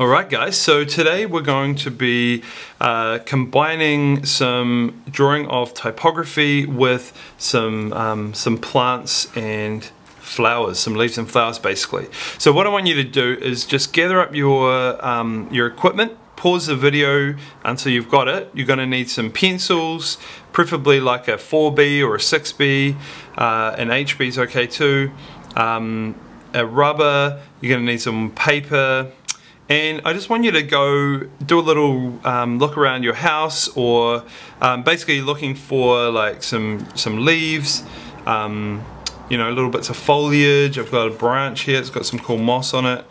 Alright guys, so today we're going to be combining some drawing of typography with some plants and flowers, some leaves and flowers basically. So what I want you to do is just gather up your equipment, pause the video until you've got it. You're going to need some pencils, preferably like a 4B or a 6B, an HB is okay too, a rubber, you're going to need some paper. And I just want you to go do a little look around your house, or basically looking for like some leaves, you know, little bits of foliage. I've got a branch here, it's got some cool moss on it.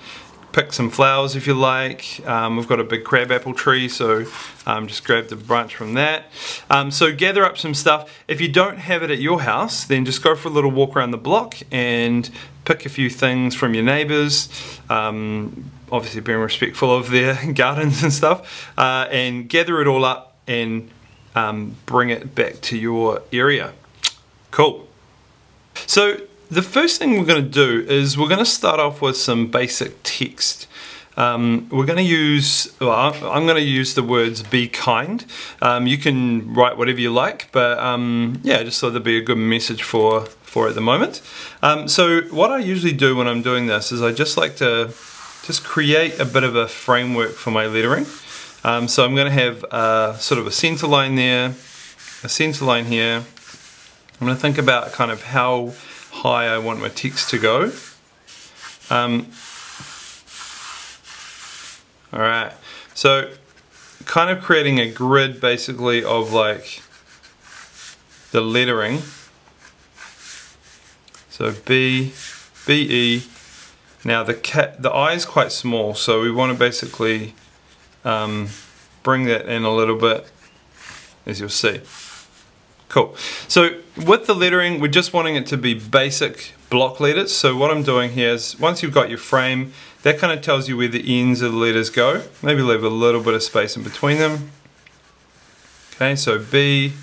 Pick some flowers if you like. We've got a big crabapple tree, so just grab the branch from that. So gather up some stuff. If you don't have it at your house, then just go for a little walk around the block and pick a few things from your neighbors. Obviously being respectful of their gardens and stuff, and gather it all up and bring it back to your area. Cool. So the first thing we're going to do is we're going to start off with some basic text. We're going to use, well, I'm going to use the words be kind. You can write whatever you like, but yeah, just thought there'd be a good message for at the moment. So what I usually do when I'm doing this is I just like to create a bit of a framework for my lettering. So I'm going to have sort of a center line there, a center line here. I'm going to think about kind of how high I want my text to go. Alright, so kind of creating a grid basically of like the lettering. So B, E. Now the I is quite small, so we want to basically bring that in a little bit, as you'll see. Cool. So with the lettering, we're just wanting it to be basic block letters. So what I'm doing here is, once you've got your frame, that kind of tells you where the ends of the letters go. Maybe leave a little bit of space in between them. Okay, so B.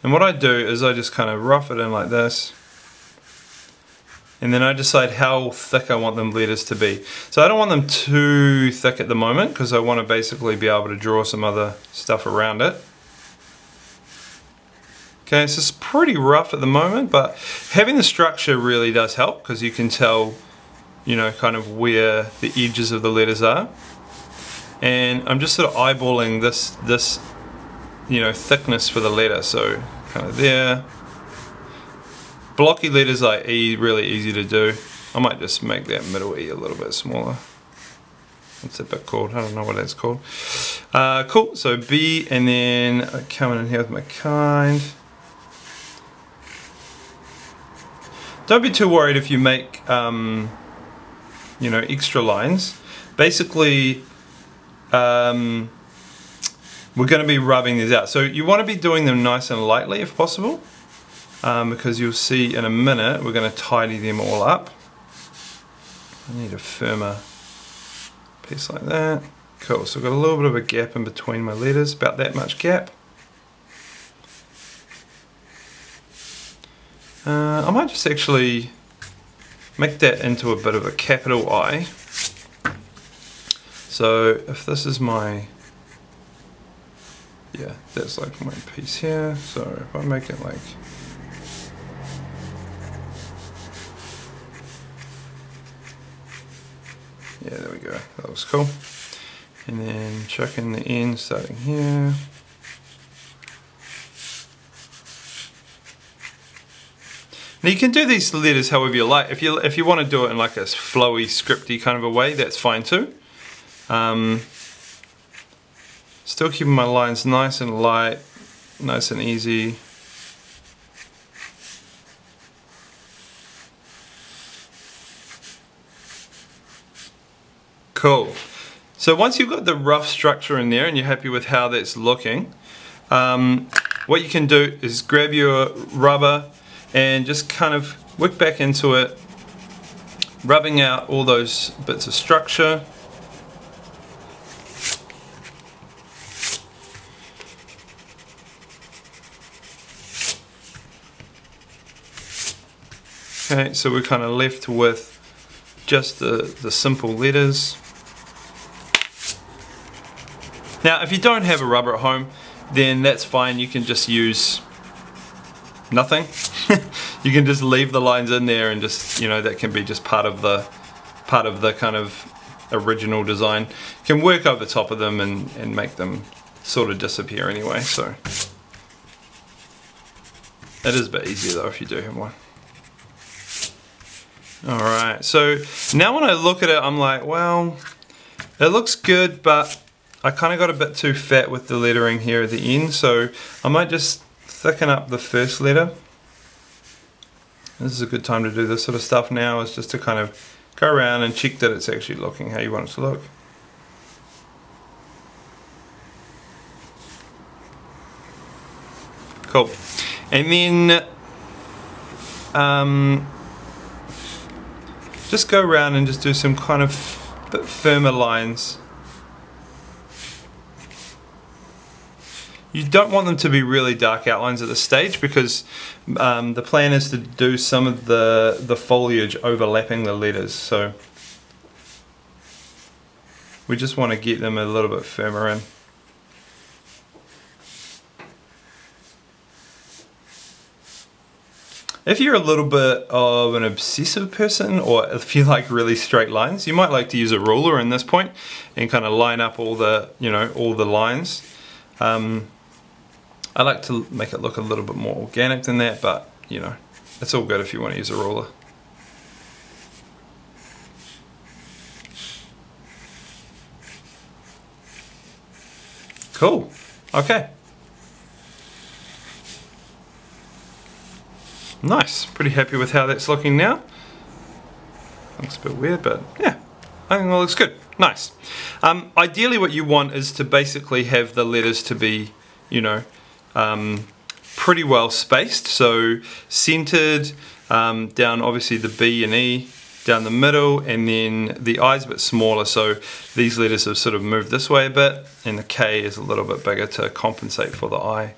And what I do is I just kind of rough it in like this. And then I decide how thick I want them letters to be. So I don't want them too thick at the moment, because I want to basically be able to draw some other stuff around it. Okay, so it's pretty rough at the moment, but having the structure really does help, because you can tell, you know, kind of where the edges of the letters are. And I'm just sort of eyeballing this, you know, thickness for the letter. So kind of there. Blocky letters like E, really easy to do. I might just make that middle E a little bit smaller. What's that bit called? I don't know what that's called. Cool, so B, and then coming in here with my kind. Don't be too worried if you make, you know, extra lines. Basically, we're going to be rubbing these out. So you want to be doing them nice and lightly if possible. Because you'll see in a minute we're going to tidy them all up. I need a firmer piece like that. Cool, so I've got a little bit of a gap in between my letters, about that much gap. I might just actually make that into a bit of a capital I. So if this is my, yeah, that's like my piece here. So if I make it like, yeah, there we go, that looks cool. And then chuck in the end starting here. Now you can do these letters however you like. If you want to do it in like a flowy, scripty kind of a way, that's fine too. Still keeping my lines nice and light, nice and easy. Cool. So once you've got the rough structure in there and you're happy with how that's looking, what you can do is grab your rubber and just kind of work back into it, rubbing out all those bits of structure. Okay, so we're kind of left with just the simple letters. Now if you don't have a rubber at home, then that's fine, you can just use nothing. You can just leave the lines in there and just, you know, that can be just part of the kind of original design. You can work over the top of them and make them sort of disappear anyway, so it is a bit easier though if you do have one. Alright, so now when I look at it, I'm like, well, it looks good, but I kind of got a bit too fat with the lettering here at the end, so I might just thicken up the first letter. This is a good time to do this sort of stuff now, is just to kind of go around and check that it's actually looking how you want it to look. Cool. And then just go around and just do some kind of bit firmer lines. You don't want them to be really dark outlines at this stage, because the plan is to do some of the foliage overlapping the letters, so we just want to get them a little bit firmer in. If you're a little bit of an obsessive person, or if you like really straight lines, you might like to use a ruler in this point and kind of line up all the, you know, all the lines. I like to make it look a little bit more organic than that, but you know, it's all good if you want to use a ruler. Cool. Okay. Nice. Pretty happy with how that's looking now. Looks a bit weird, but yeah, I think it looks good. Nice. Ideally what you want is to basically have the letters to be, you know, pretty well spaced, so centered, down obviously the B and E, down the middle, and then the I's a bit smaller, so these letters have sort of moved this way a bit, and the K is a little bit bigger to compensate for the I.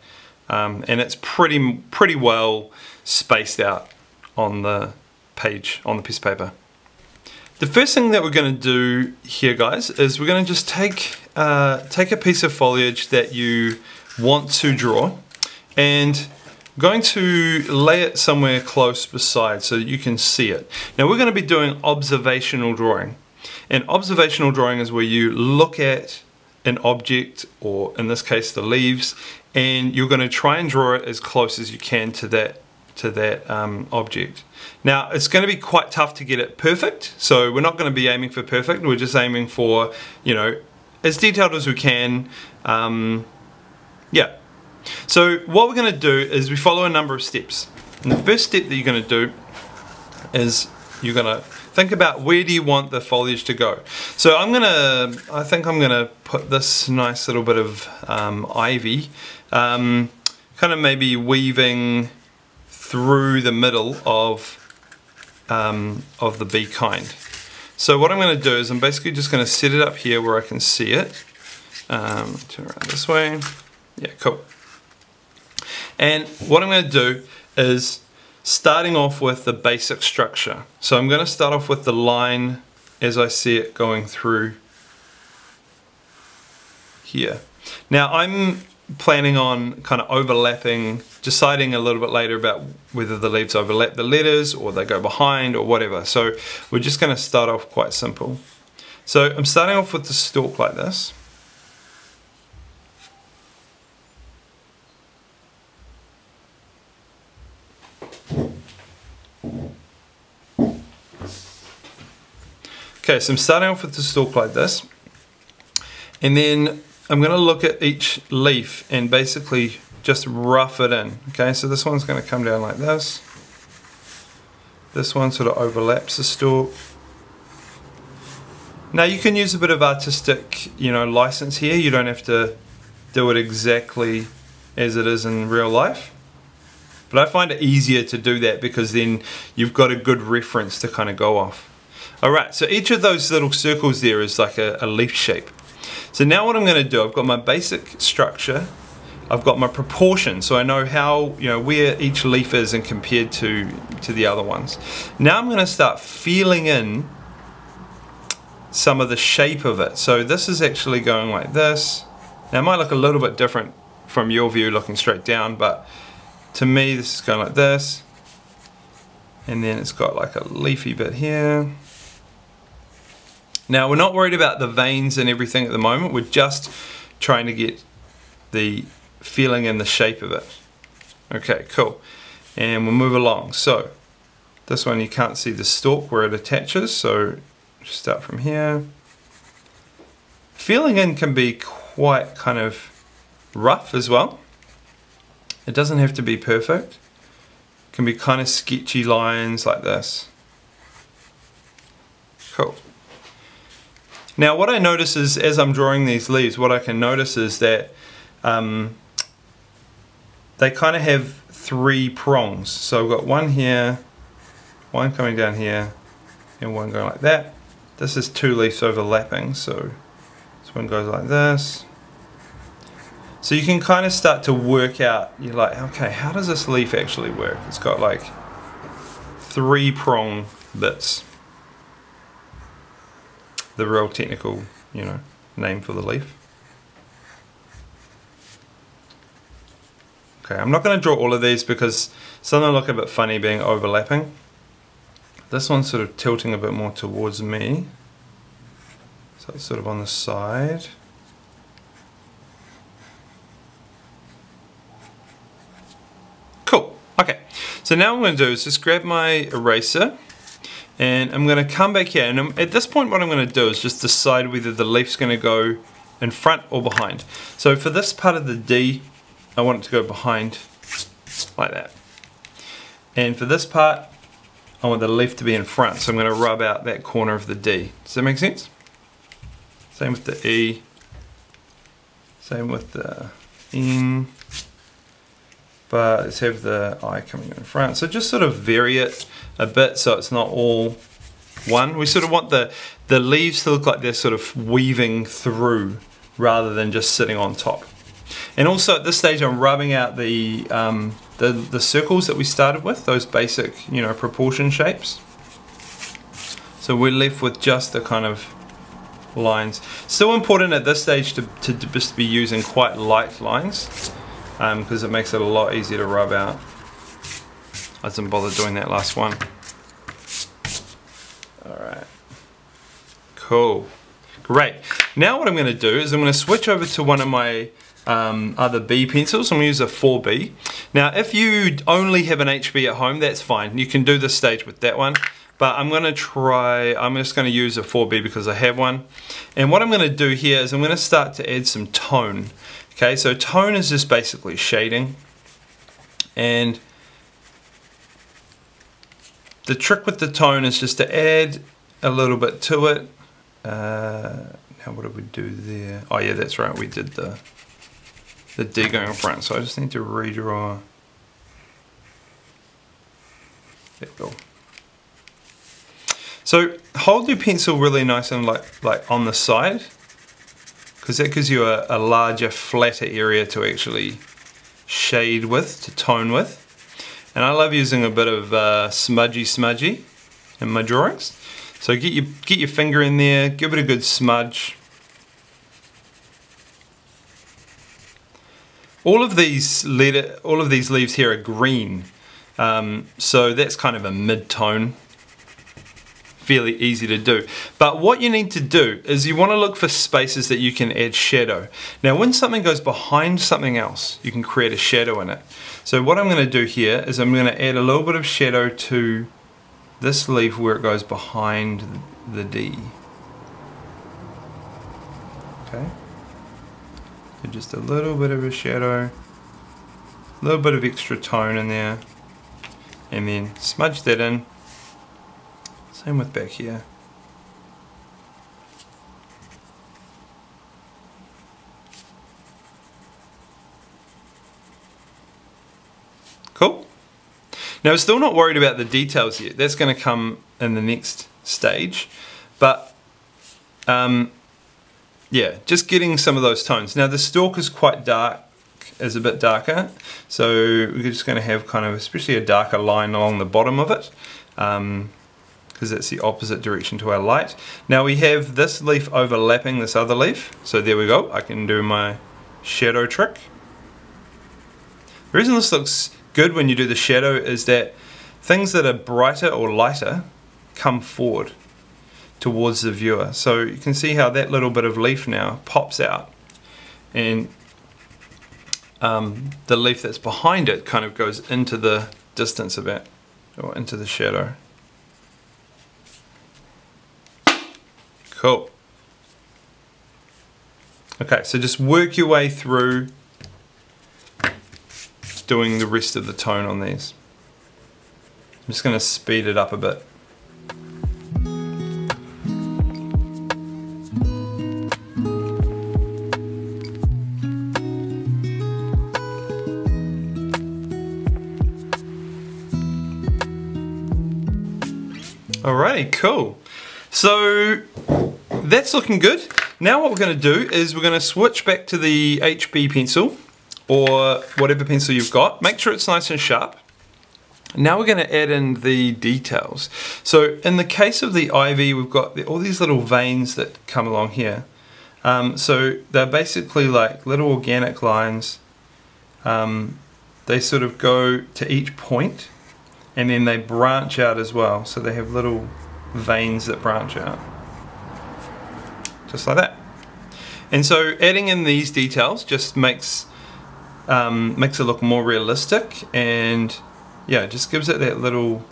And it's pretty well spaced out on the page, on the piece of paper. The first thing that we're going to do here, guys, is we're going to just take a piece of foliage that you want to draw, and I'm going to lay it somewhere close beside so that you can see it. Now we're going to be doing observational drawing, and observational drawing is where you look at an object, or in this case the leaves, and you're going to try and draw it as close as you can to that object. Now it's going to be quite tough to get it perfect, so we're not going to be aiming for perfect, we're just aiming for, you know, as detailed as we can. Yeah. So what we're going to do is we follow a number of steps. And the first step that you're going to do is you're going to think about where do you want the foliage to go. So I think I'm going to put this nice little bit of ivy, kind of maybe weaving through the middle of the bee kind. So what I'm going to do is I'm basically just going to set it up here where I can see it. Turn around this way. Yeah, cool. And what I'm going to do is starting off with the basic structure. So I'm going to start off with the line as I see it going through here. Now I'm planning on kind of overlapping, deciding a little bit later about whether the leaves overlap the letters or they go behind or whatever. So we're just going to start off quite simple. So I'm starting off with the stalk like this. Okay, so I'm starting off with the stalk like this, and then I'm going to look at each leaf and basically just rough it in. Okay, so this one's going to come down like this. This one sort of overlaps the stalk. Now you can use a bit of artistic, you know, license here. You don't have to do it exactly as it is in real life. But I find it easier to do that because then you've got a good reference to kind of go off. Alright, so each of those little circles there is like a leaf shape. So now what I'm going to do, I've got my basic structure, I've got my proportion, so I know how, you know, where each leaf is and compared to the other ones. Now I'm going to start feeling in some of the shape of it. So this is actually going like this. Now it might look a little bit different from your view looking straight down, but to me this is going like this, and then it's got like a leafy bit here. Now we're not worried about the veins and everything at the moment, we're just trying to get the feeling and the shape of it. Okay, cool. And we'll move along. So this one you can't see the stalk where it attaches, so just start from here. Filling in can be quite kind of rough as well. It doesn't have to be perfect. It can be kind of sketchy lines like this. Cool. Now what I notice is, as I'm drawing these leaves, what I can notice is that they kind of have 3 prongs. So I've got one here, one coming down here, and one going like that. This is 2 leaves overlapping, so this one goes like this. So you can kind of start to work out, you're like, okay, how does this leaf actually work? It's got like 3 prong bits. The real technical, you know, name for the leaf. Okay, I'm not going to draw all of these because some of them look a bit funny being overlapping. This one's sort of tilting a bit more towards me, so it's sort of on the side. Cool. Okay, so now what I'm going to do is just grab my eraser and I'm going to come back here, and at this point what I'm going to do is just decide whether the leaf's going to go in front or behind. So for this part of the D, I want it to go behind like that, and for this part I want the leaf to be in front, so I'm going to rub out that corner of the D. Does that make sense? Same with the E, same with the N, but let's have the I coming in front. So just sort of vary it a bit so it's not all one. We sort of want the leaves to look like they're sort of weaving through rather than just sitting on top. And also at this stage I'm rubbing out the circles that we started with, those basic, you know, proportion shapes. So we're left with just the kind of lines. Still important at this stage to just be using quite light lines, because it makes it a lot easier to rub out. I didn't bother doing that last one. Alright. Cool. Great. Now what I'm going to do is I'm going to switch over to one of my other B pencils. I'm going to use a 4B. Now if you only have an HB at home, that's fine. You can do this stage with that one. But I'm just going to use a 4B because I have one. And what I'm going to do here is I'm going to start to add some tone. Okay, so tone is just basically shading. And the trick with the tone is just to add a little bit to it. Now what did we do there? Oh yeah, that's right, we did the D going in front. So I just need to redraw. There we go. So hold your pencil really nice and like on the side, because that gives you a larger, flatter area to actually shade with, to tone with. And I love using a bit of smudgy in my drawings. So get your finger in there, give it a good smudge. All of these leaves here are green, so that's kind of a mid-tone. Fairly easy to do. But what you need to do is you want to look for spaces that you can add shadow. Now when something goes behind something else, you can create a shadow in it. So what I'm going to do here is I'm going to add a little bit of shadow to this leaf where it goes behind the D. Okay. So just a little bit of a shadow, a little bit of extra tone in there, and then smudge that in. Same with back here. Cool. Now we're still not worried about the details yet. That's going to come in the next stage. But yeah, just getting some of those tones. Now the stalk is quite dark, is a bit darker. So we're just going to have kind of, especially a darker line along the bottom of it. Kind because that's the opposite direction to our light. Now we have this leaf overlapping this other leaf, so there we go, I can do my shadow trick. The reason this looks good when you do the shadow is that things that are brighter or lighter come forward towards the viewer. So you can see how that little bit of leaf now pops out, and the leaf that's behind it kind of goes into the distance a bit, or into the shadow. Cool. Okay, so just work your way through doing the rest of the tone on these. I'm just going to speed it up a bit. Alrighty, cool. So that's looking good. Now what we're going to do is we're going to switch back to the HB pencil, or whatever pencil you've got. Make sure it's nice and sharp. Now we're going to add in the details. So in the case of the ivy, we've got all these little veins that come along here. So they're basically like little organic lines. They sort of go to each point, and then they branch out as well. So they have little veins that branch out, just like that. And so adding in these details just makes it look more realistic, and yeah, it just gives it that little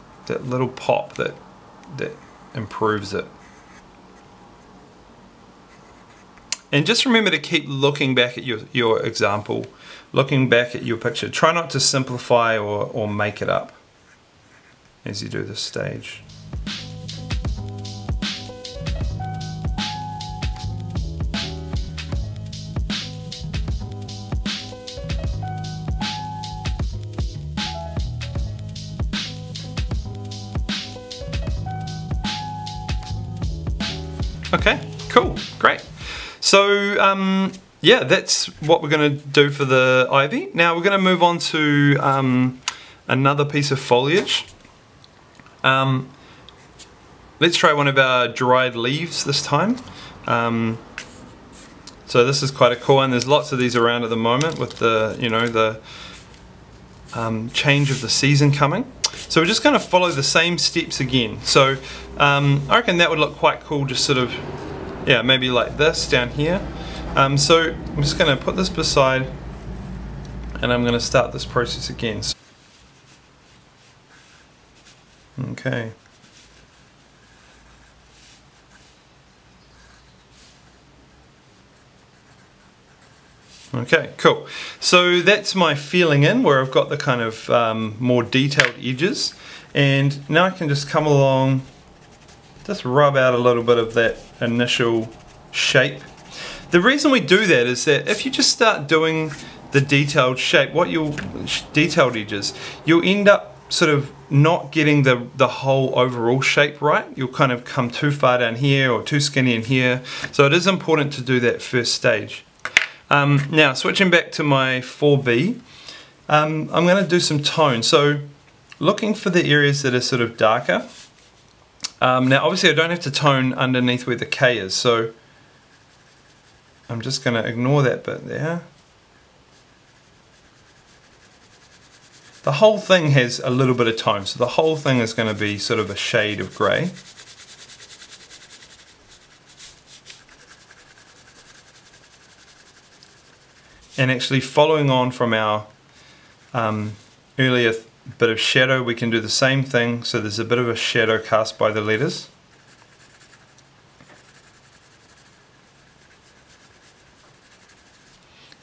pop that improves it. And just remember to keep looking back at your example, looking back at your picture. Try not to simplify or make it up as you do this stage. Okay, cool, great. So yeah, that's what we're going to do for the ivy. Now we're going to move on to another piece of foliage. Let's try one of our dried leaves this time. So this is quite a cool one. There's lots of these around at the moment with the, you know, the change of the season coming. So we're just going to follow the same steps again. So I reckon that would look quite cool, just sort of, yeah, maybe like this down here. So I'm just going to put this beside, and I'm going to start this process again. Okay. Okay, cool. So that's my feeling in, where I've got the kind of more detailed edges, and now I can just come along, just rub out a little bit of that initial shape. The reason we do that is that if you just start doing the detailed shape, detailed edges, you'll end up sort of not getting the whole overall shape right. You'll kind of come too far down here or too skinny in here. So it is important to do that first stage. Now switching back to my 4B, I'm going to do some tone. So looking for the areas that are sort of darker. Now obviously I don't have to tone underneath where the K is, so I'm just going to ignore that bit there. The whole thing has a little bit of tone, so the whole thing is going to be sort of a shade of grey. And actually following on from our earlier bit of shadow, we can do the same thing. So there's a bit of a shadow cast by the letters.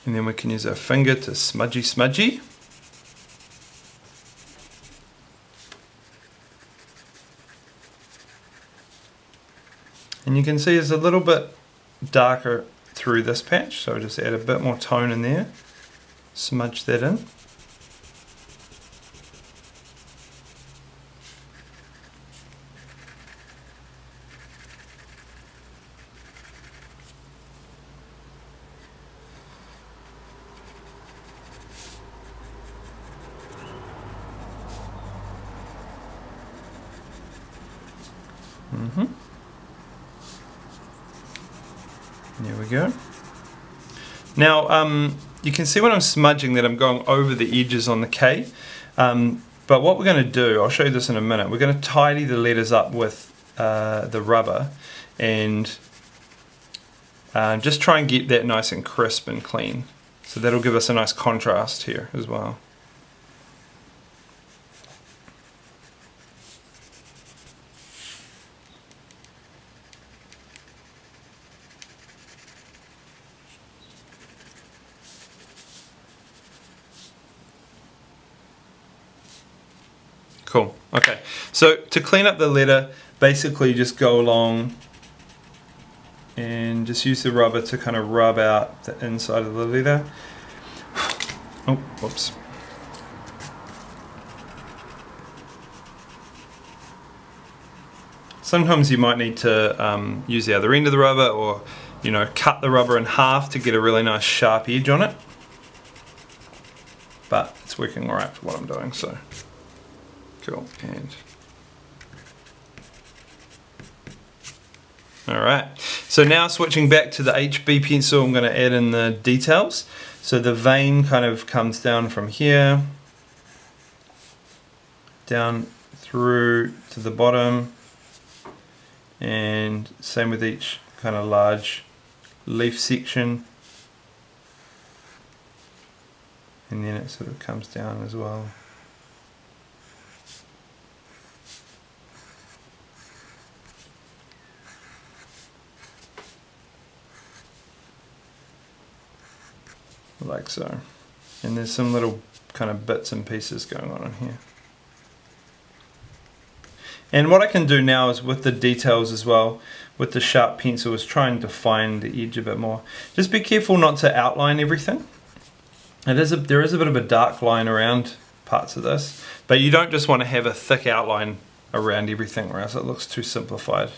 And then we can use our finger to smudgy. And you can see it's a little bit darker through this patch, so just add a bit more tone in there, smudge that in. There we go. Now, you can see when I'm smudging that I'm going over the edges on the K. But what we're going to do, I'll show you this in a minute, we're going to tidy the letters up with the rubber and just try and get that nice and crisp and clean. So that'll give us a nice contrast here as well. Cool. Okay, so to clean up the letter, basically just go along and just use the rubber to kind of rub out the inside of the letter. Oh, whoops. Sometimes you might need to use the other end of the rubber, or cut the rubber in half to get a really nice sharp edge on it. But it's working alright for what I'm doing, so cool. And alright, so now switching back to the HB pencil, I'm going to add in the details. So the vein kind of comes down from here, down through to the bottom, and same with each kind of large leaf section, and then it sort of comes down as well. Like so. And there's some little kind of bits and pieces going on in here. And what I can do now is with the details as well, with the sharp pencil, is try and define the edge a bit more. Just be careful not to outline everything. There is a bit of a dark line around parts of this, but you don't just want to have a thick outline around everything, or else it looks too simplified,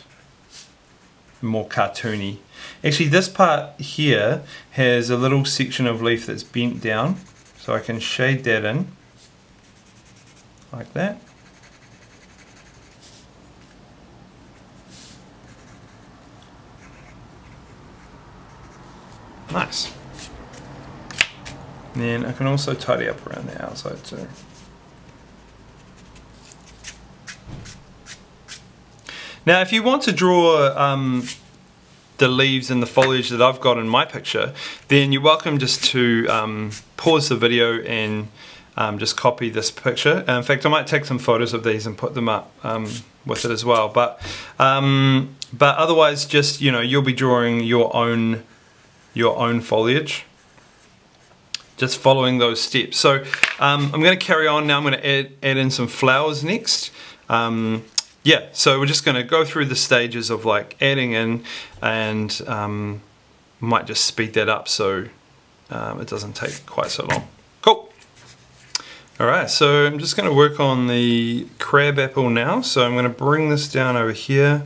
more cartoony. Actually, this part here has a little section of leaf that's bent down, so I can shade that in like that. Nice. And then I can also tidy up around the outside too. Now, if you want to draw the leaves and the foliage that I've got in my picture, then you're welcome just to pause the video and just copy this picture. In fact, I might take some photos of these and put them up with it as well. But otherwise, just you'll be drawing your own foliage, just following those steps. So I'm going to carry on now. I'm going to add in some flowers next. Yeah, so we're just going to go through the stages of like adding in, and might just speed that up so it doesn't take quite so long. Cool. Alright, so I'm just going to work on the crabapple now. So I'm going to bring this down over here.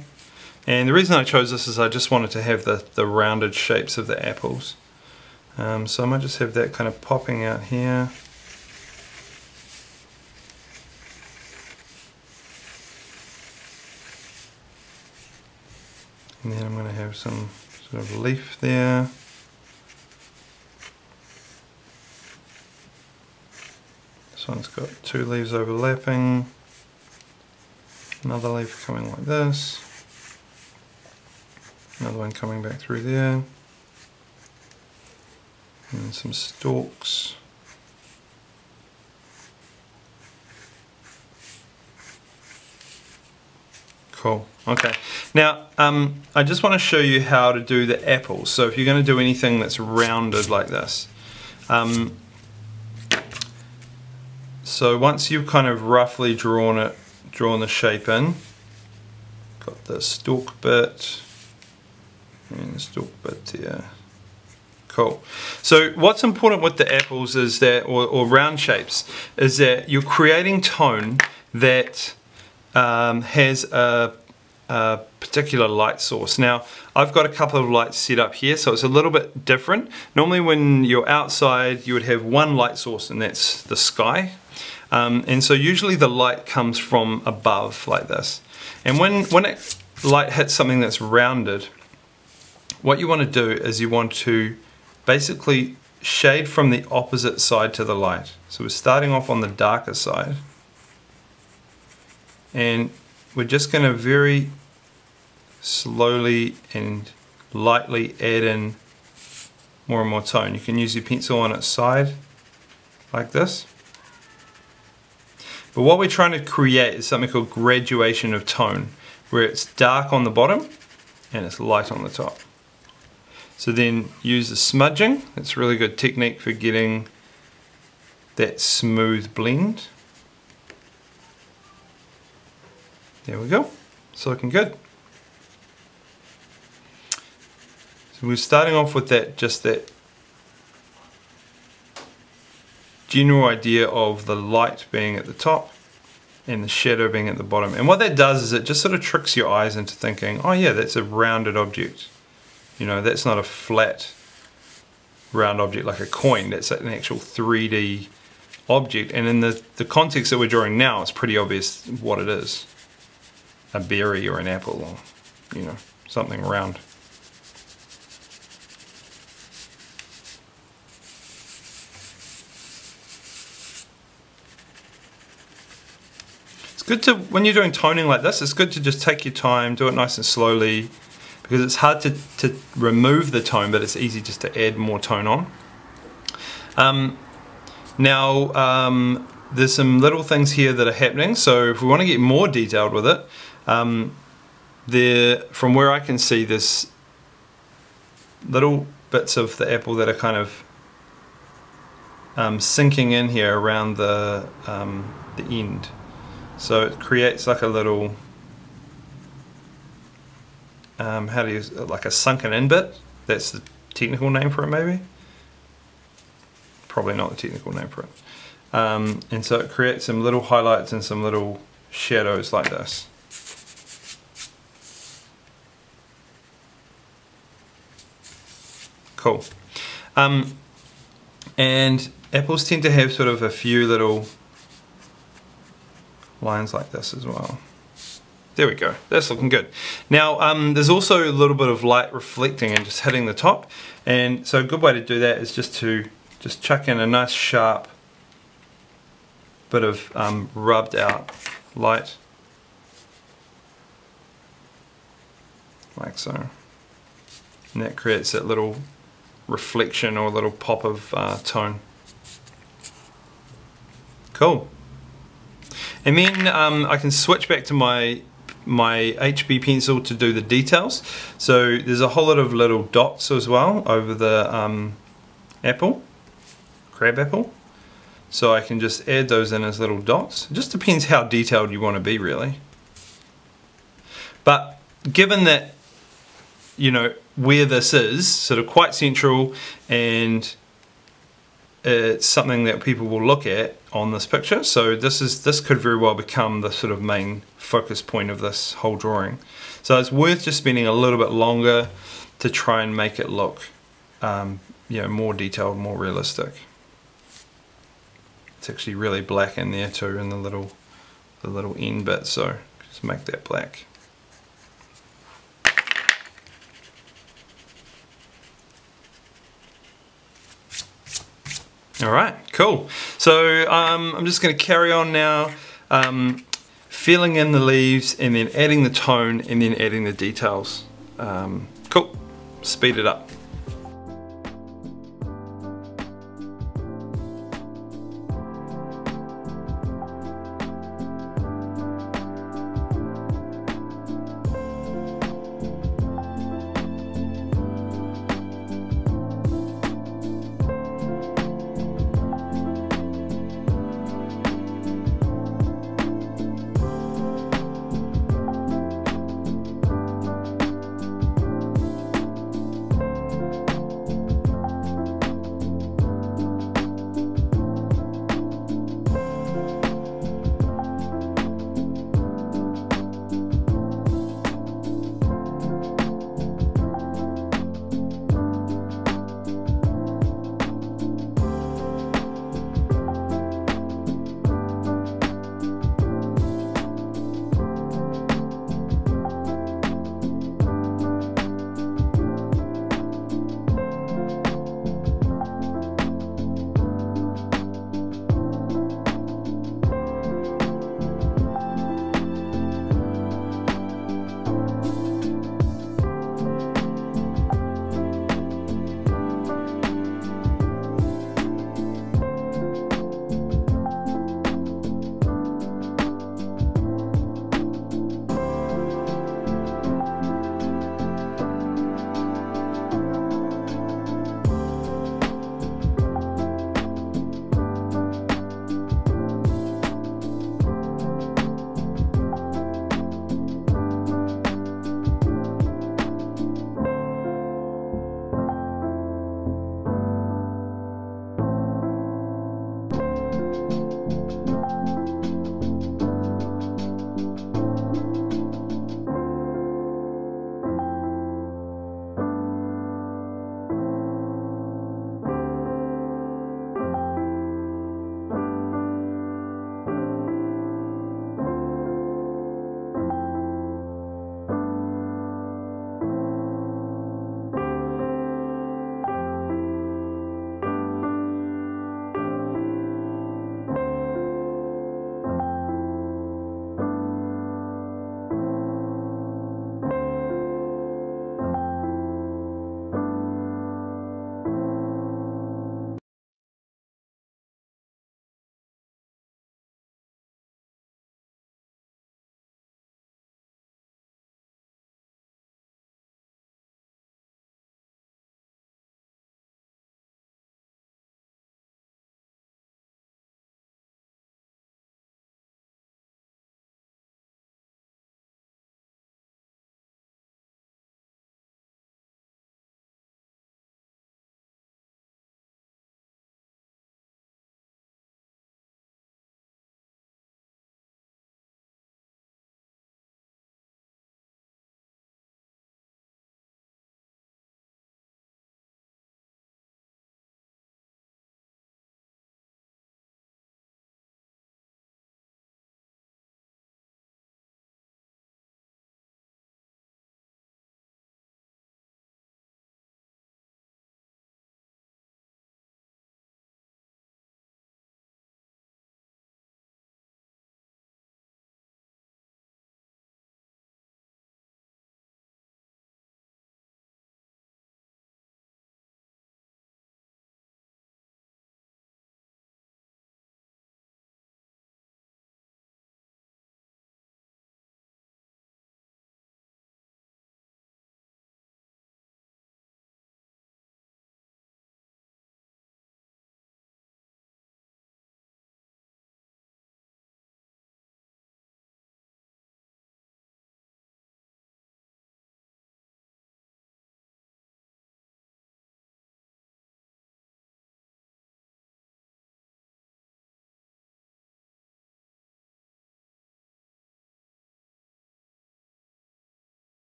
And the reason I chose this is I just wanted to have the rounded shapes of the apples. So I might just have that kind of popping out here. And then I'm going to have some sort of leaf there. This one's got two leaves overlapping. Another leaf coming like this. Another one coming back through there. And some stalks. Cool. Okay. Now, I just want to show you how to do the apples. So if you're going to do anything that's rounded like this, so once you've kind of roughly drawn the shape in, got the stalk bit and the stalk bit there. Cool. So what's important with the apples is that, or round shapes, is that you're creating tone that has a particular light source. Now, I've got a couple of lights set up here, so it's a little bit different. Normally when you're outside, you would have one light source, and that's the sky. And so usually the light comes from above like this. And when light hits something that's rounded, what you want to do is you want to basically shade from the opposite side to the light. So we're starting off on the darker side, and we're just going to very slowly and lightly add in more and more tone. You can use your pencil on its side like this. But what we're trying to create is something called graduation of tone, where it's dark on the bottom and it's light on the top. So then use the smudging. It's a really good technique for getting that smooth blend. There we go. It's looking good. So we're starting off with that, just that general idea of the light being at the top and the shadow being at the bottom. And what that does is it just sort of tricks your eyes into thinking, oh yeah, that's a rounded object. You know, that's not a flat round object like a coin, that's an actual 3D object. And in the context that we're drawing now, it's pretty obvious what it is. A berry or an apple, or, you know, something round. It's good to, when you're doing toning like this, it's good to just take your time, do it nice and slowly, because it's hard to remove the tone, but it's easy just to add more tone on. Now, there's some little things here that are happening, so if we want to get more detailed with it, from where I can see, there's little bits of the apple that are kind of sinking in here around the end. So it creates like a little, like a sunken in bit. That's the technical name for it, maybe? Probably not the technical name for it. And so it creates some little highlights and some little shadows like this. Cool. And apples tend to have sort of a few little lines like this as well. There we go, that's looking good. Now there's also a little bit of light reflecting and just hitting the top, and so a good way to do that is just to chuck in a nice sharp bit of rubbed out light, like so, and that creates that little reflection or a little pop of tone. Cool. And then I can switch back to my HB pencil to do the details. So there's a whole lot of little dots as well over the apple, crab apple. So I can just add those in as little dots. It just depends how detailed you want to be, really. But given that, you know, where this is sort of quite central, and it's something that people will look at on this picture, so this could very well become the sort of main focus point of this whole drawing. So it's worth just spending a little bit longer to try and make it look you know, more detailed, more realistic. It's actually really black in there too, in the little end bit, so just make that black. Alright, cool. So I'm just going to carry on now, filling in the leaves and then adding the tone and then adding the details. Cool, speed it up.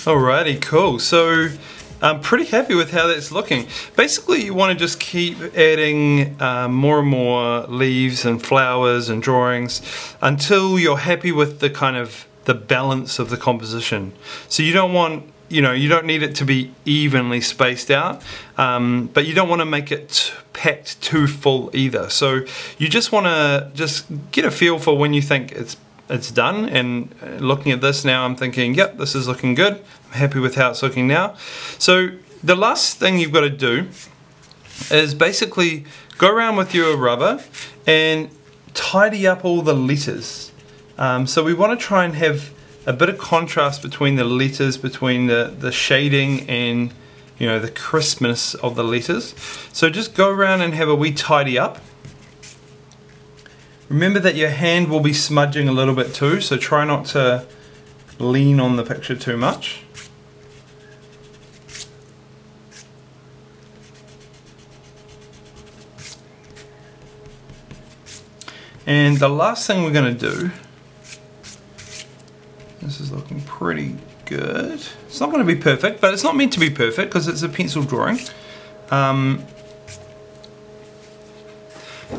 Alrighty, cool. So I'm pretty happy with how that's looking. Basically, you want to just keep adding more and more leaves and flowers and drawings until you're happy with the kind of the balance of the composition. So you don't want, you don't need it to be evenly spaced out, but you don't want to make it packed too full either. So you just want to just get a feel for when you think it's done, and looking at this now I'm thinking, yep, this is looking good. I'm happy with how it's looking now. So the last thing you've got to do is basically go around with your rubber and tidy up all the letters. So we want to try and have a bit of contrast between the letters, between the shading and the crispness of the letters. So just go around and have a wee tidy up. Remember that your hand will be smudging a little bit too, so try not to lean on the picture too much. And the last thing we're going to do, this is looking pretty good. It's not going to be perfect, but it's not meant to be perfect because it's a pencil drawing.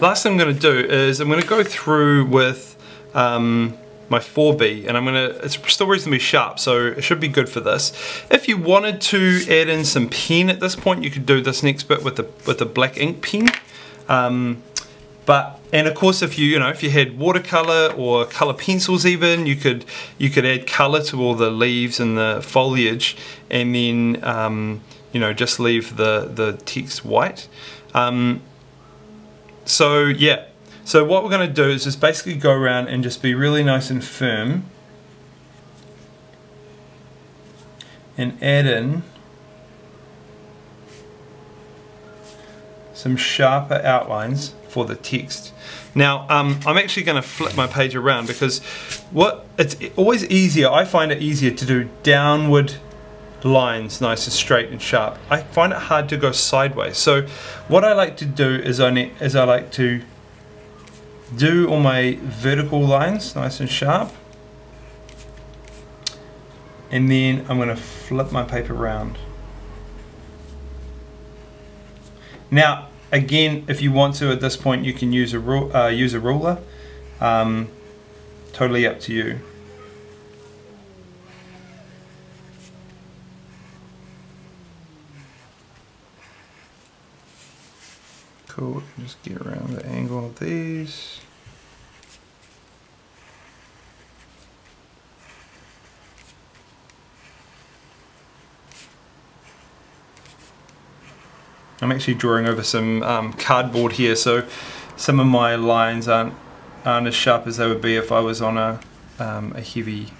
Last thing I'm going to do is I'm going to go through with my 4B, and it's still reasonably sharp, so it should be good for this. If you wanted to add in some pen at this point, you could do this next bit with the black ink pen. And of course, if you had watercolor or color pencils, even you could add color to all the leaves and the foliage, and then just leave the text white. So yeah, so what we're going to do is just basically go around and just be really nice and firm and add in some sharper outlines for the text. Now I'm actually going to flip my page around because it's always easier, I find it easier to do downward lines nice and straight and sharp. I find it hard to go sideways. So what I like to do is I like to do all my vertical lines nice and sharp, and then I'm going to flip my paper around. Now again, if you want to at this point, you can use a ruler. Totally up to you. Cool, just get around the angle of these. I'm actually drawing over some cardboard here, so some of my lines aren't as sharp as they would be if I was on a heavy,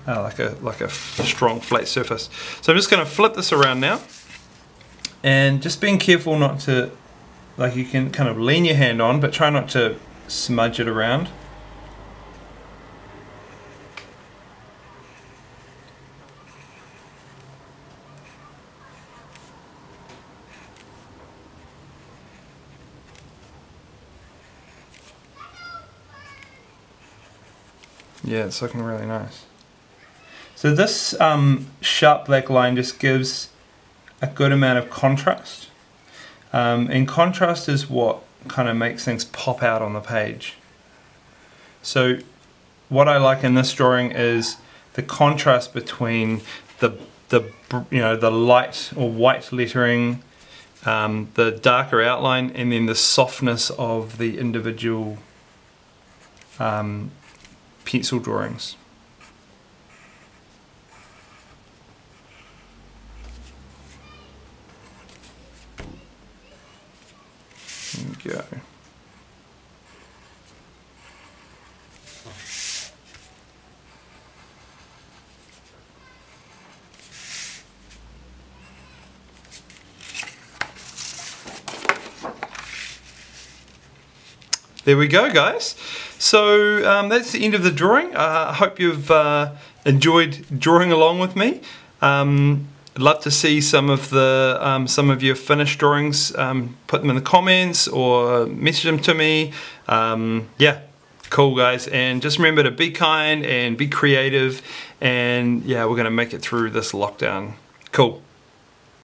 like a strong flat surface. So I'm just going to flip this around now. And just being careful not to, you can kind of lean your hand on, but try not to smudge it around. Yeah, it's looking really nice. So this sharp black line just gives a good amount of contrast, and contrast is what kind of makes things pop out on the page. So what I like in this drawing is the contrast between the light or white lettering, the darker outline, and then the softness of the individual pencil drawings. There we go. There we go, guys. So that's the end of the drawing. I hope you've enjoyed drawing along with me. I'd love to see some of your finished drawings. Put them in the comments or message them to me. Yeah, Cool, guys, and just remember to be kind and be creative, and yeah, we're gonna make it through this lockdown. Cool.